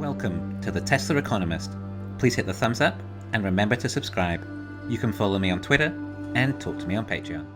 Welcome to the Tesla Economist. Please hit the thumbs up and remember to subscribe. You can follow me on Twitter and talk to me on Patreon.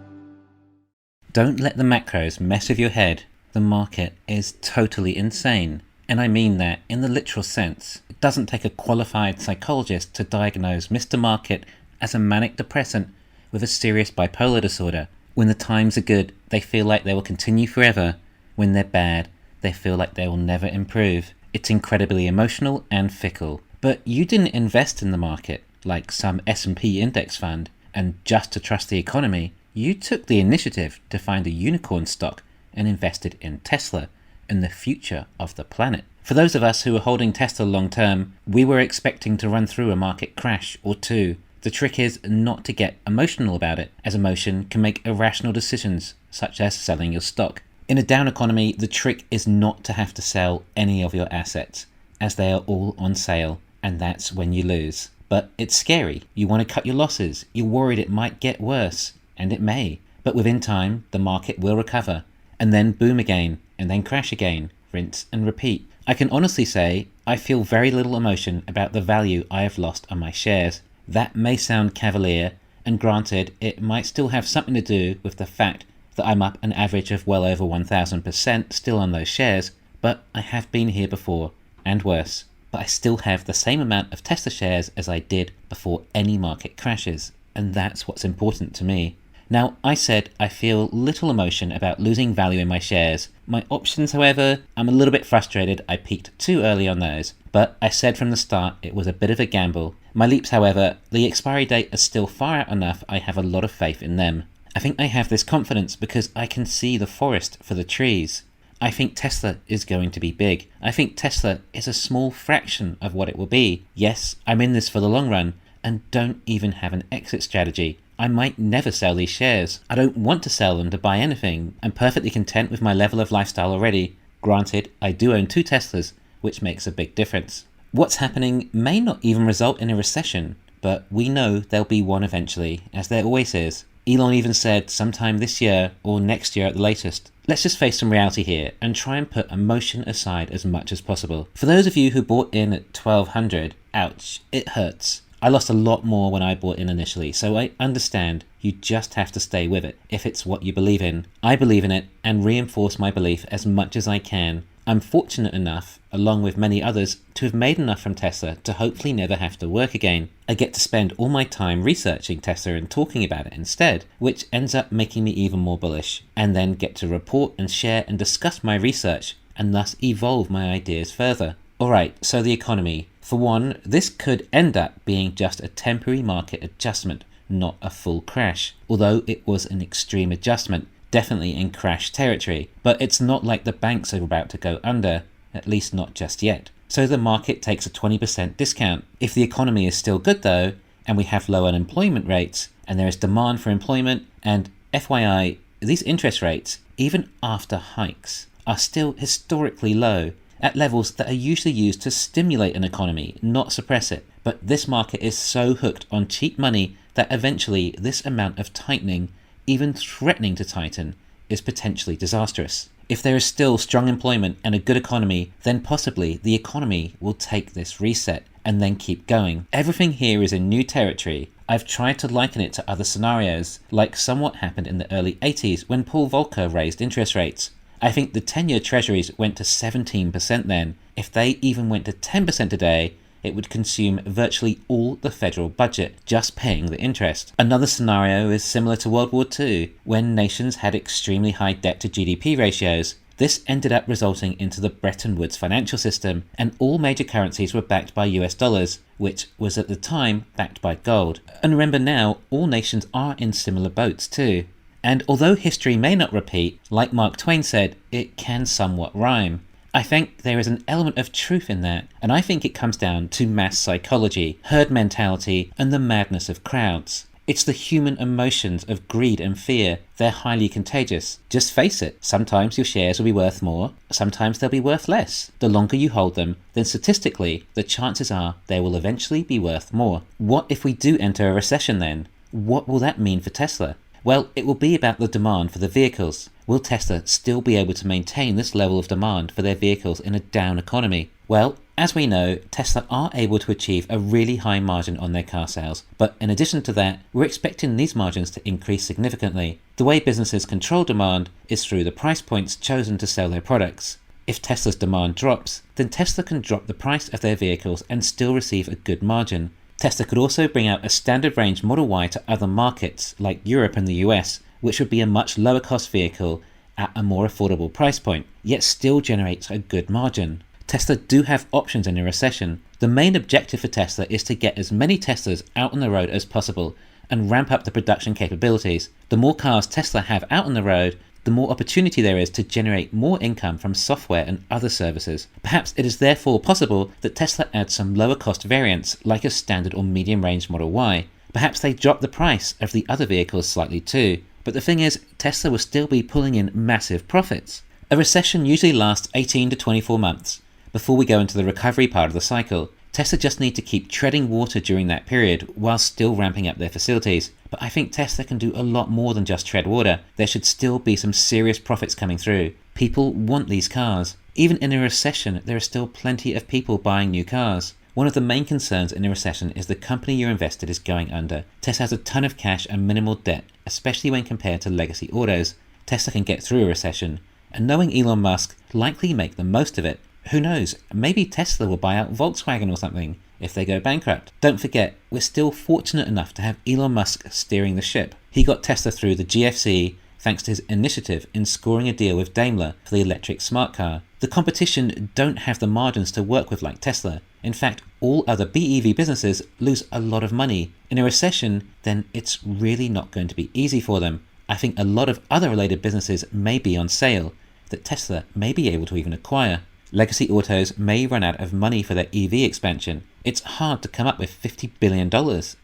Don't let the macros mess with your head. The market is totally insane. And I mean that in the literal sense. It doesn't take a qualified psychologist to diagnose Mr. Market as a manic depressant with a serious bipolar disorder. When the times are good, they feel like they will continue forever. When they're bad, they feel like they will never improve. It's incredibly emotional and fickle. But you didn't invest in the market like some S&P index fund and just to trust the economy. You took the initiative to find a unicorn stock and invested in Tesla and the future of the planet. For those of us who are holding Tesla long term, we were expecting to run through a market crash or two. The trick is not to get emotional about it, as emotion can make irrational decisions, such as selling your stock. In a down economy, the trick is not to have to sell any of your assets, as they are all on sale, and that's when you lose. But it's scary. You want to cut your losses. You're worried it might get worse, and it may. But within time, the market will recover, and then boom again, and then crash again, rinse and repeat. I can honestly say I feel very little emotion about the value I have lost on my shares. That may sound cavalier, and granted, it might still have something to do with the fact that I'm up an average of well over 1,000% still on those shares, but I have been here before, and worse. But I still have the same amount of Tesla shares as I did before any market crashes, and that's what's important to me. Now, I said I feel little emotion about losing value in my shares. My options, however, I'm a little bit frustrated I peaked too early on those, but I said from the start it was a bit of a gamble. My leaps, however, the expiry date is still far out enough I have a lot of faith in them. I think I have this confidence because I can see the forest for the trees. I think Tesla is going to be big. I think Tesla is a small fraction of what it will be. Yes, I'm in this for the long run and don't even have an exit strategy. I might never sell these shares. I don't want to sell them to buy anything. I'm perfectly content with my level of lifestyle already. Granted, I do own 2 Teslas, which makes a big difference. What's happening may not even result in a recession, but we know there'll be one eventually, as there always is. Elon even said sometime this year or next year at the latest. Let's just face some reality here and try and put emotion aside as much as possible. For those of you who bought in at 1200, ouch, it hurts. I lost a lot more when I bought in initially, so I understand you just have to stay with it if it's what you believe in. I believe in it and reinforce my belief as much as I can. I'm fortunate enough, along with many others, to have made enough from Tesla to hopefully never have to work again. I get to spend all my time researching Tesla and talking about it instead, which ends up making me even more bullish, and then get to report and share and discuss my research, and thus evolve my ideas further. Alright, so the economy. For one, this could end up being just a temporary market adjustment, not a full crash, although it was an extreme adjustment. Definitely in crash territory, but it's not like the banks are about to go under, at least not just yet. So the market takes a 20% discount. If the economy is still good though, and we have low unemployment rates, and there is demand for employment, and FYI, these interest rates, even after hikes, are still historically low, at levels that are usually used to stimulate an economy, not suppress it. But this market is so hooked on cheap money that eventually this amount of tightening, even threatening to tighten, is potentially disastrous. If there is still strong employment and a good economy, then possibly the economy will take this reset and then keep going. Everything here is in new territory. I've tried to liken it to other scenarios, like somewhat happened in the early 80s when Paul Volcker raised interest rates. I think the 10-year treasuries went to 17% then. If they even went to 10% today, it would consume virtually all the federal budget just paying the interest. Another scenario is similar to World War II, when nations had extremely high debt to GDP ratios. This ended up resulting into the Bretton Woods financial system, and all major currencies were backed by US dollars, which was at the time backed by gold. And remember now, all nations are in similar boats too. And although history may not repeat, like Mark Twain said, it can somewhat rhyme. I think there is an element of truth in that, and I think it comes down to mass psychology, herd mentality, and the madness of crowds. It's the human emotions of greed and fear. They're highly contagious. Just face it, sometimes your shares will be worth more, sometimes they'll be worth less. The longer you hold them, then statistically, the chances are they will eventually be worth more. What if we do enter a recession then? What will that mean for Tesla? Well, it will be about the demand for the vehicles. Will Tesla still be able to maintain this level of demand for their vehicles in a down economy? Well, as we know, Tesla are able to achieve a really high margin on their car sales, but in addition to that, we're expecting these margins to increase significantly. The way businesses control demand is through the price points chosen to sell their products. If Tesla's demand drops, then Tesla can drop the price of their vehicles and still receive a good margin. Tesla could also bring out a standard range Model Y to other markets like Europe and the US, which would be a much lower cost vehicle at a more affordable price point, yet still generates a good margin. Tesla do have options in a recession. The main objective for Tesla is to get as many Teslas out on the road as possible and ramp up the production capabilities. The more cars Tesla have out on the road, the more opportunity there is to generate more income from software and other services. Perhaps it is therefore possible that Tesla adds some lower cost variants like a standard or medium range Model Y. Perhaps they drop the price of the other vehicles slightly too. But the thing is, Tesla will still be pulling in massive profits. A recession usually lasts 18 to 24 months before we go into the recovery part of the cycle. Tesla just need to keep treading water during that period while still ramping up their facilities. But I think Tesla can do a lot more than just tread water. There should still be some serious profits coming through. People want these cars. Even in a recession, there are still plenty of people buying new cars. One of the main concerns in a recession is the company you're invested is going under. Tesla has a ton of cash and minimal debt, especially when compared to legacy autos. Tesla can get through a recession, and knowing Elon Musk, likely make the most of it. Who knows, maybe Tesla will buy out Volkswagen or something if they go bankrupt. Don't forget, we're still fortunate enough to have Elon Musk steering the ship. He got Tesla through the GFC thanks to his initiative in scoring a deal with Daimler for the electric smart car. The competition don't have the margins to work with like Tesla. In fact, all other BEV businesses lose a lot of money. In a recession, then it's really not going to be easy for them. I think a lot of other related businesses may be on sale that Tesla may be able to even acquire. Legacy autos may run out of money for their EV expansion. It's hard to come up with $50 billion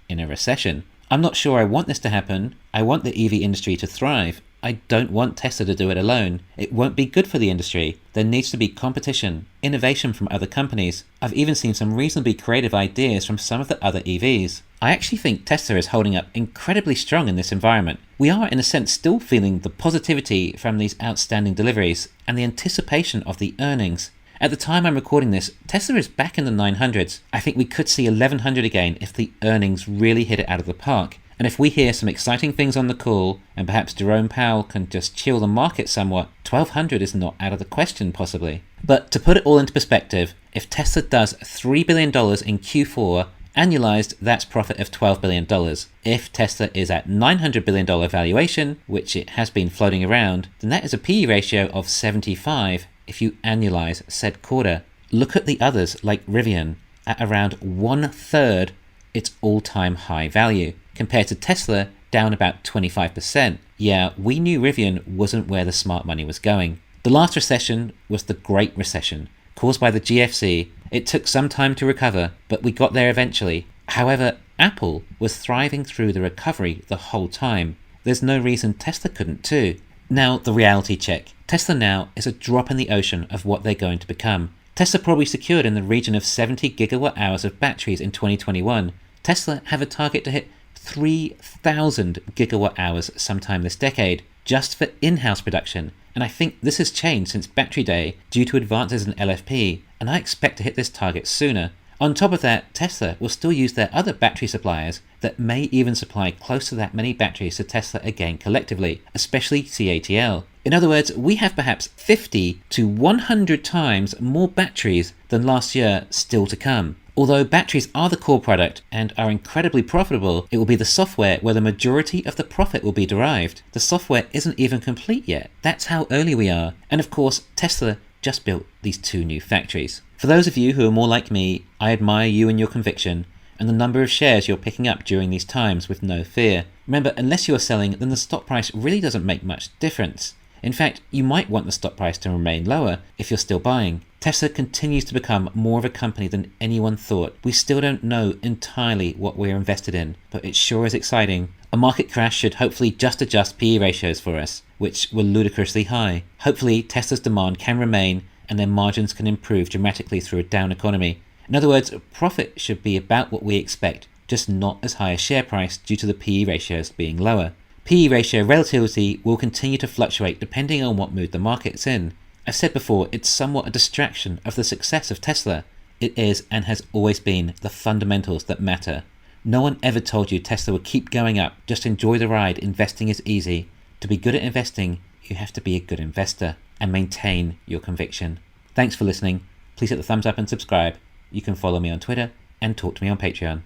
in a recession. I'm not sure I want this to happen. I want the EV industry to thrive. I don't want Tesla to do it alone. It won't be good for the industry. There needs to be competition, innovation from other companies. I've even seen some reasonably creative ideas from some of the other EVs. I actually think Tesla is holding up incredibly strong in this environment. We are in a sense still feeling the positivity from these outstanding deliveries and the anticipation of the earnings. At the time I'm recording this, Tesla is back in the 900s. I think we could see 1100 again if the earnings really hit it out of the park. And if we hear some exciting things on the call, and perhaps Jerome Powell can just chill the market somewhat, 1200 is not out of the question possibly. But to put it all into perspective, if Tesla does $3 billion in Q4, annualized, that's profit of $12 billion. If Tesla is at $900 billion valuation, which it has been floating around, then that is a PE ratio of 75 if you annualize said quarter. Look at the others like Rivian at around 1/3 its all-time high value, compared to Tesla down about 25%. Yeah, we knew Rivian wasn't where the smart money was going. The last recession was the Great Recession, caused by the GFC. It took some time to recover, but we got there eventually. However, Apple was thriving through the recovery the whole time. There's no reason Tesla couldn't too. Now, the reality check. Tesla now is a drop in the ocean of what they're going to become. Tesla probably secured in the region of 70 gigawatt hours of batteries in 2021. Tesla have a target to hit 3,000 gigawatt hours sometime this decade, just for in-house production. And I think this has changed since Battery Day due to advances in LFP, and I expect to hit this target sooner. On top of that, Tesla will still use their other battery suppliers that may even supply close to that many batteries to Tesla again collectively, especially CATL. In other words, we have perhaps 50 to 100 times more batteries than last year still to come. Although batteries are the core product and are incredibly profitable, it will be the software where the majority of the profit will be derived. The software isn't even complete yet. That's how early we are. And of course, Tesla just built these 2 new factories. For those of you who are more like me, I admire you and your conviction and the number of shares you're picking up during these times with no fear. Remember, unless you're selling, then the stock price really doesn't make much difference. In fact, you might want the stock price to remain lower if you're still buying. Tesla continues to become more of a company than anyone thought. We still don't know entirely what we're invested in, but it sure is exciting. A market crash should hopefully just adjust PE ratios for us, which were ludicrously high. Hopefully, Tesla's demand can remain and their margins can improve dramatically through a down economy. In other words, profit should be about what we expect, just not as high a share price due to the PE ratios being lower. PE ratio relativity will continue to fluctuate depending on what mood the market's in. I've said before, it's somewhat a distraction of the success of Tesla. It is and has always been the fundamentals that matter. No one ever told you Tesla would keep going up. Just enjoy the ride. Investing is easy. To be good at investing, you have to be a good investor and maintain your conviction. Thanks for listening. Please hit the thumbs up and subscribe. You can follow me on Twitter and talk to me on Patreon.